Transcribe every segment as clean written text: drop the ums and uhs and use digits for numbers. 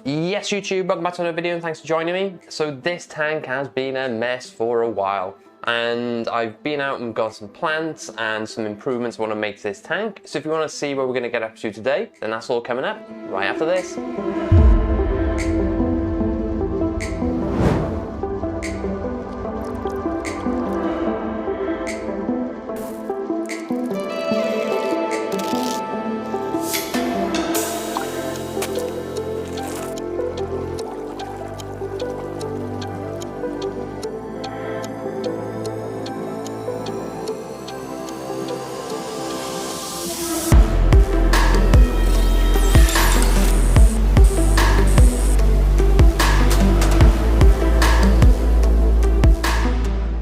Yes, YouTube, welcome back to another video and thanks for joining me. So this tank has been a mess for a while and I've been out and got some plants and some improvements I want to make to this tank. So if you want to see what we're going to get up to today, then that's all coming up right after this.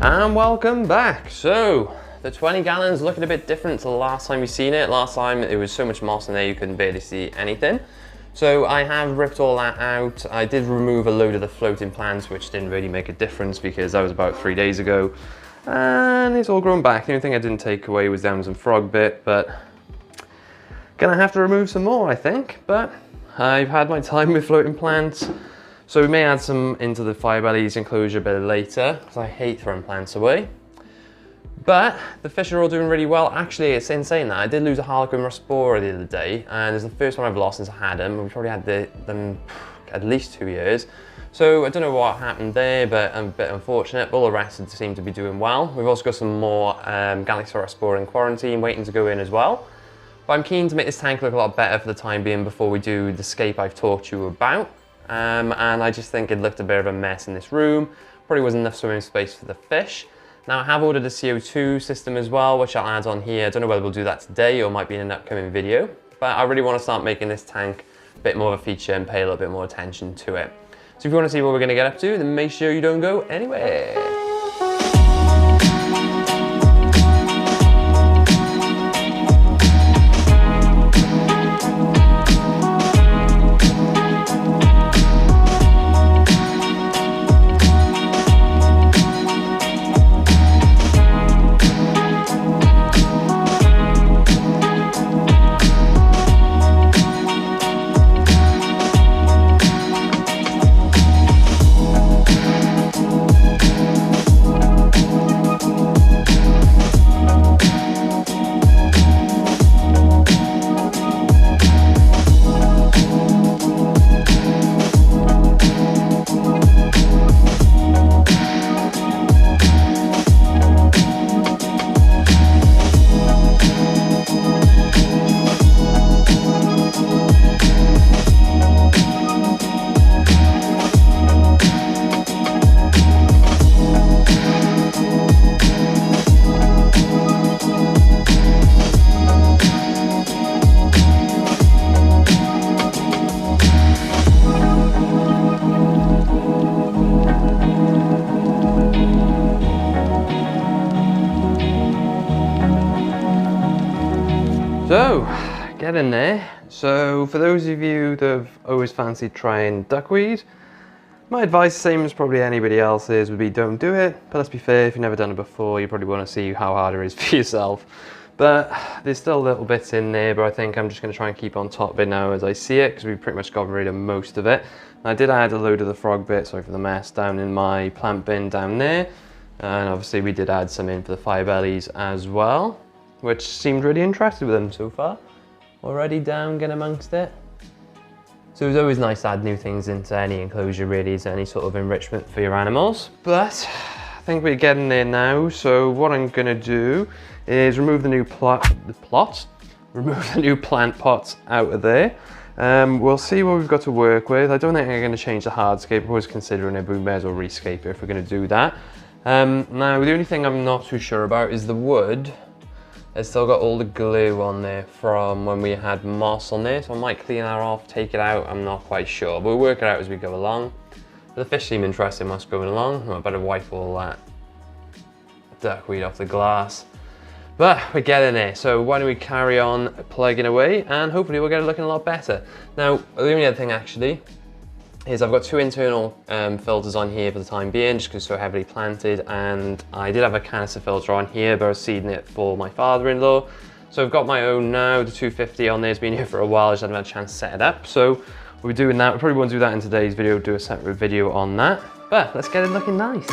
And welcome back. So the 20 gallons looking a bit different to the last time you've seen it. Last time it was so much moss in there you couldn't barely see anything. So I have ripped all that out. I did remove a load of the floating plants, which didn't really make a difference because that was about 3 days ago. And it's all grown back. The only thing I didn't take away was down some frog bit, but gonna have to remove some more, I think. But I've had my time with floating plants. So we may add some into the fire bellies enclosure a bit later, because I hate throwing plants away. But the fish are all doing really well. Actually, it's insane that I did lose a harlequin rasbora the other day, and it's the first one I've lost since I had them. We've probably had them at least 2 years. So I don't know what happened there, but I'm a bit unfortunate. But all the rest seem to be doing well. We've also got some more Galaxy rasbora in quarantine waiting to go in as well. But I'm keen to make this tank look a lot better for the time being before we do the scape I've talked to you about. And I just think it looked a bit of a mess in this room. Probably wasn't enough swimming space for the fish. Now I have ordered a CO2 system as well, which I'll add on here. I don't know whether we'll do that today or might be in an upcoming video, but I really want to start making this tank a bit more of a feature and pay a little bit more attention to it. So if you want to see what we're going to get up to, then make sure you don't go anywhere. So, get in there. So, for those of you that have always fancied trying duckweed, my advice, same as probably anybody else's, would be don't do it. But let's be fair, if you've never done it before, you probably want to see how hard it is for yourself. But there's still little bits in there, but I think I'm just going to try and keep on top of it now as I see it, because we've pretty much gotten rid of most of it. I did add a load of the frog bit, sorry for the mess, down in my plant bin down there. And obviously we did add some in for the fire bellies as well, which seemed really interested with them so far. Already down, get amongst it. So it's always nice to add new things into any enclosure really, as any sort of enrichment for your animals. But I think we're getting there now. So what I'm gonna do is remove the new remove the new plant pots out of there. We'll see what we've got to work with. I don't think I'm gonna change the hardscape. I was considering it, but we may as well rescape it if we're gonna do that. Now the only thing I'm not too sure about is the wood. It's still got all the glue on there from when we had moss on there, so I might clean that off, take it out, I'm not quite sure. But we'll work it out as we go along. The fish seem interested in us going along. I better wipe all that duckweed off the glass. But we're getting there, so why don't we carry on plugging away and hopefully we'll get it looking a lot better. Now, the only other thing actually is I've got two internal filters on here for the time being, just because it's so heavily planted, and I did have a canister filter on here, but I was seeding it for my father-in-law. So I've got my own now, the 250 on there, it's been here for a while, I just haven't had a chance to set it up. So we'll be doing that. We probably won't do that in today's video, do a separate video on that. But let's get it looking nice.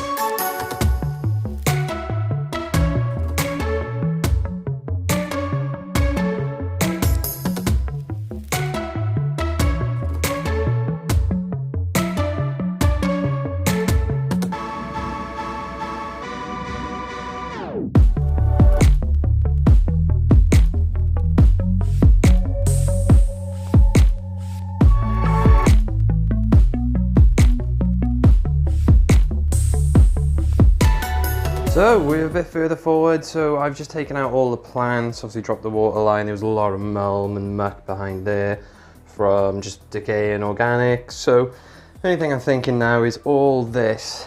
So we're a bit further forward, so I've just taken out all the plants, obviously dropped the water line. There was a lot of mulm and muck behind there from just decaying organics. So the only thing I'm thinking now is all this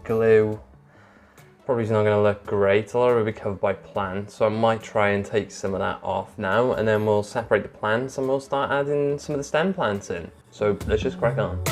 glue probably is not going to look great. A lot of it will be covered by plants, so I might try and take some of that off now, and then we'll separate the plants and we'll start adding some of the stem plants in. So let's just crack on.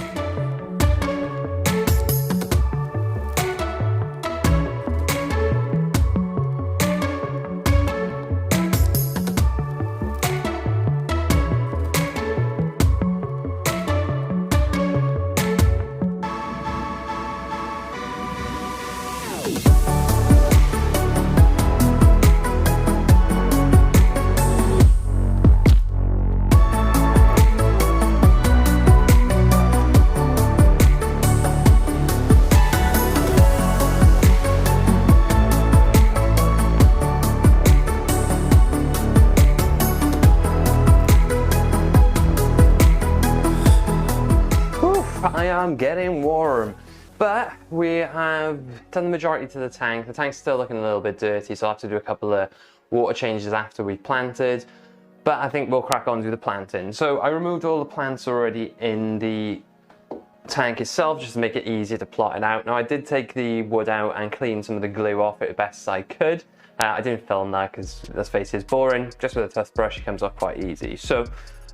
I am getting warm, but we have done the majority to the tank. The tank's still looking a little bit dirty, so I'll have to do a couple of water changes after we've planted, but I think we'll crack on and do the planting. So I removed all the plants already in the tank itself just to make it easier to plot it out. Now I did take the wood out and clean some of the glue off it as best as I could. I didn't film that because, let's face it, it's boring. Just with a toothbrush it comes off quite easy. So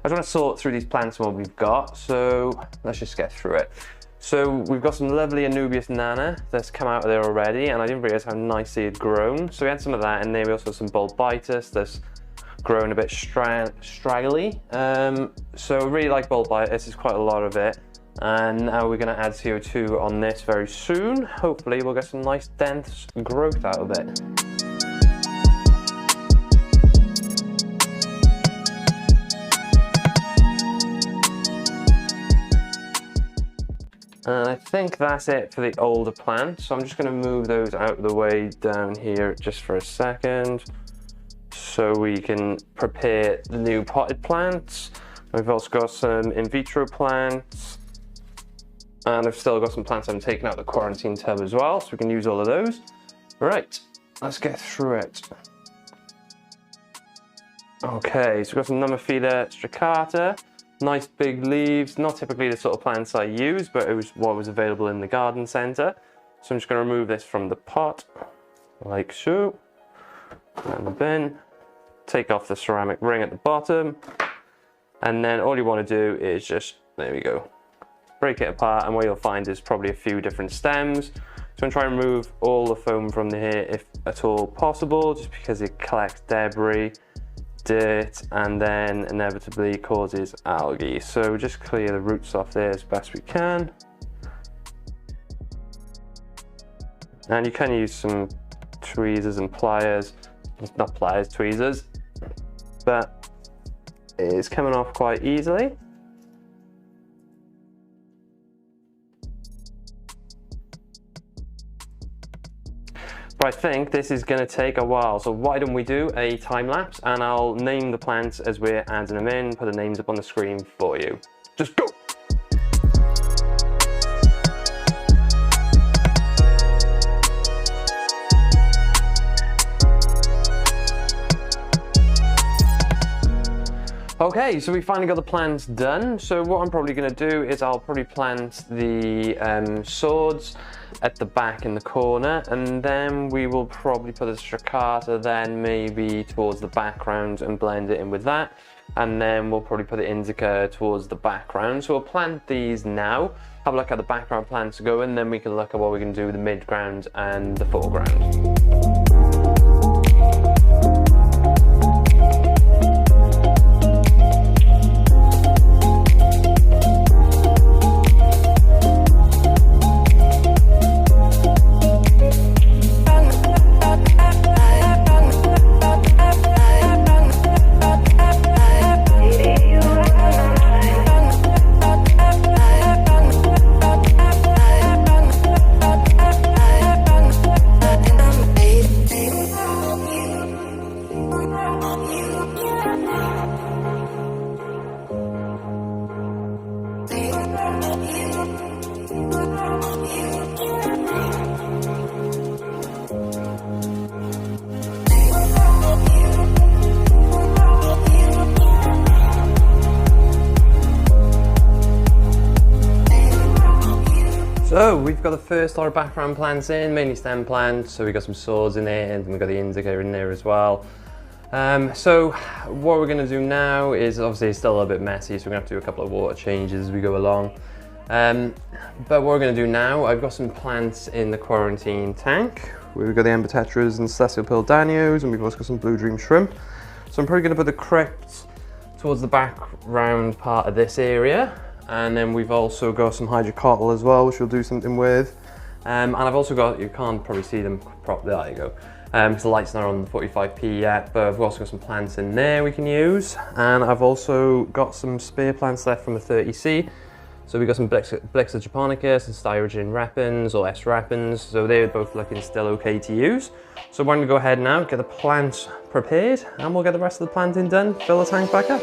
I just want to sort through these plants and what we've got, so let's just get through it. So we've got some lovely Anubias nana that's come out of there already, and I didn't realise how nicely it had grown. So we had some of that in there. We also have some bulbitis that's grown a bit straggly. So I really like bulbitis, there's quite a lot of it. And now we're going to add CO2 on this very soon. Hopefully we'll get some nice dense growth out of it. And I think that's it for the older plants. So I'm just going to move those out of the way down here just for a second, so we can prepare the new potted plants. We've also got some in vitro plants, and I've still got some plants I'm taking out of the quarantine tub as well, so we can use all of those. Right, let's get through it. Okay, so we've got some Nummophylla stricata. Nice big leaves, not typically the sort of plants I use, but it was what was available in the garden centre. So I'm just going to remove this from the pot, like so, and the bin. Take off the ceramic ring at the bottom, and then all you want to do is just, there we go, break it apart, and what you'll find is probably a few different stems. So I'm trying to remove all the foam from here if at all possible, just because it collects debris, dirt, and then inevitably causes algae. So just clear the roots off there as best we can. And you can use some tweezers and pliers, not pliers, tweezers, but it's coming off quite easily. But I think this is going to take a while, so why don't we do a time lapse, and I'll name the plants as we're adding them in, put the names up on the screen for you. Just go! Okay, so we finally got the plants done. So what I'm probably going to do is I'll probably plant the swords at the back in the corner, and then we will probably put the stricata then maybe towards the background and blend it in with that, and then we'll probably put the indica towards the background. So we'll plant these now, have a look at the background plants go, and then we can look at what we can do with the midground and the foreground. So we've got the first lot of background plants in, mainly stem plants. So we've got some swords in there and we've got the indica in there as well. So what we're going to do now is, obviously it's still a little bit messy, so we're going to have to do a couple of water changes as we go along. But what we're going to do now, I've got some plants in the quarantine tank. We've got the ember tetras and celestial pearl danios, and we've also got some blue dream shrimp. So I'm probably going to put the crypts towards the background part of this area. And then we've also got some hydrocotyle as well, which we'll do something with. And I've also got, you can't probably see them properly, there you go. Because the light's not on the 45p yet, but I've also got some plants in there we can use. And I've also got some spare plants left from the 30C. So we've got some Blixa japonicus and Styrogen repens or S repens. So they're both looking still okay to use. So we're going to go ahead now, get the plants prepared, and we'll get the rest of the planting done, fill the tank back up.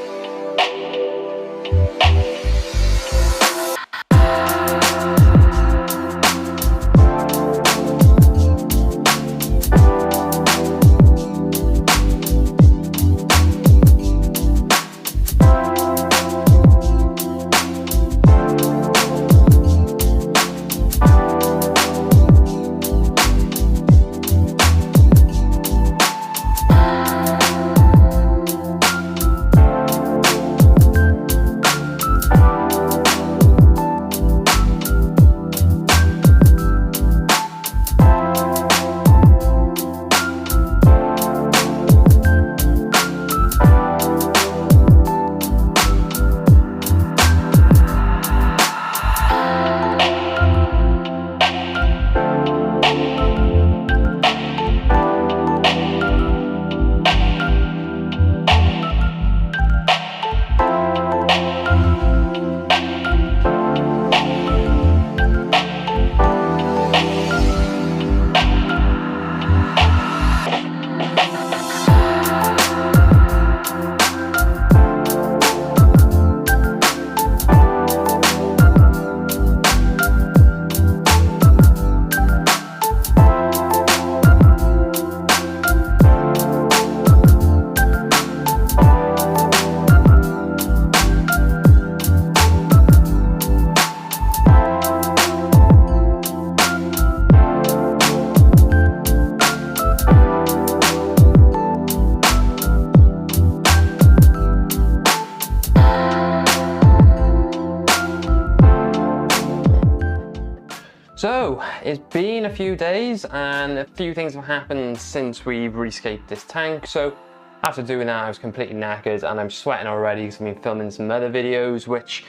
So it's been a few days and a few things have happened since we've rescaped this tank. So after doing that, I was completely knackered and I'm sweating already because I've been filming some other videos, which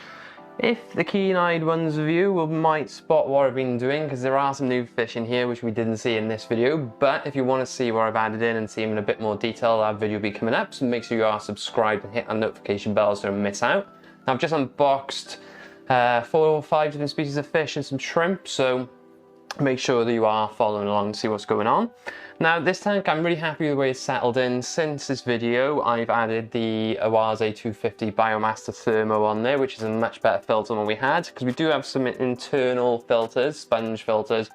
if the keen-eyed ones of you might spot what I've been doing, because there are some new fish in here which we didn't see in this video. But if you want to see what I've added in and see them in a bit more detail, that video will be coming up. So make sure you are subscribed and hit that notification bell so you don't miss out. Now I've just unboxed 4 or 5 different species of fish and some shrimp, so make sure that you are following along to see what's going on. Now this tank, I'm really happy with the way it's settled in. Since this video, I've added the Awase 250 Biomaster Thermo on there, which is a much better filter than what we had, because we do have some internal filters, sponge filters,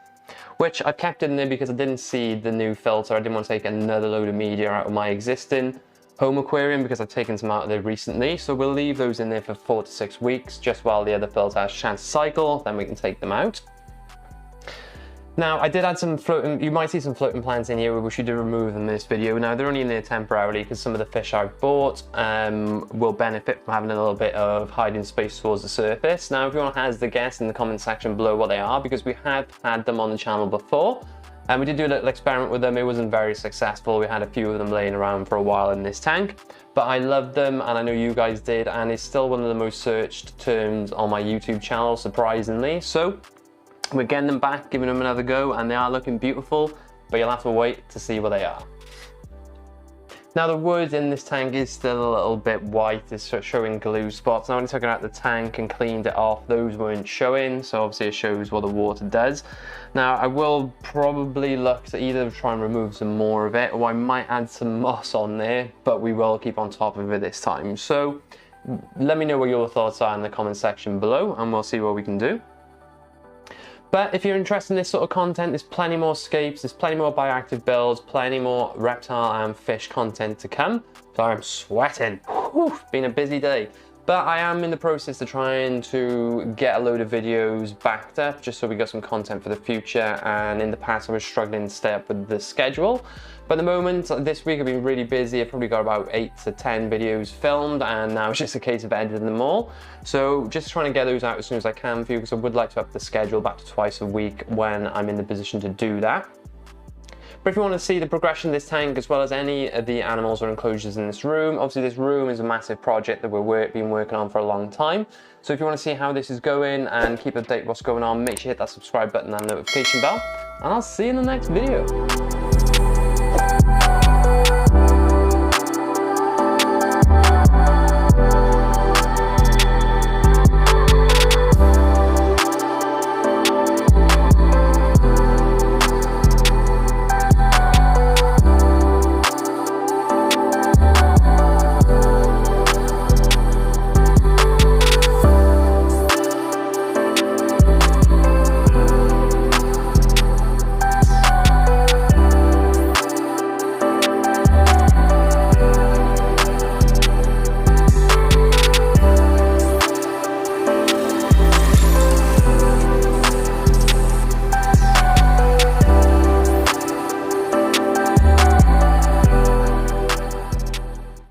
which I kept in there because I didn't see the new filter. I didn't want to take another load of media out of my existing home aquarium because I've taken some out of there recently. So we'll leave those in there for 4 to 6 weeks, just while the other filter has a chance to cycle, then we can take them out. Now, I did add some floating, you might see some floating plants in here, which we did remove in this video. Now, they're only in there temporarily because some of the fish I've bought will benefit from having a little bit of hiding space towards the surface. Now, if anyone has the guess in the comment section below what they are, because we have had them on the channel before. And we did do a little experiment with them. It wasn't very successful. We had a few of them laying around for a while in this tank, but I loved them and I know you guys did. And it's still one of the most searched terms on my YouTube channel, surprisingly. So we're getting them back, giving them another go, and they are looking beautiful, but you'll have to wait to see what they are. Now the wood in this tank is still a little bit white, it's showing glue spots. Now when I took it out of the tank and cleaned it off, those weren't showing, so obviously it shows what the water does. Now I will probably look to either try and remove some more of it, or I might add some moss on there, but we will keep on top of it this time. So let me know what your thoughts are in the comment section below, and we'll see what we can do. But if you're interested in this sort of content, there's plenty more scapes, there's plenty more bioactive builds, plenty more reptile and fish content to come. So I'm sweating. Whew, been a busy day. But I am in the process of trying to get a load of videos backed up, just so we got some content for the future. And in the past I was struggling to stay up with the schedule. But at the moment, this week I've been really busy. I've probably got about 8 to 10 videos filmed, and now it's just a case of editing them all. So just trying to get those out as soon as I can for you, because I would like to up the schedule back to twice a week when I'm in the position to do that. But if you want to see the progression of this tank, as well as any of the animals or enclosures in this room, obviously this room is a massive project that we've been working on for a long time. So if you want to see how this is going and keep updated what's going on, make sure you hit that subscribe button and notification bell, and I'll see you in the next video.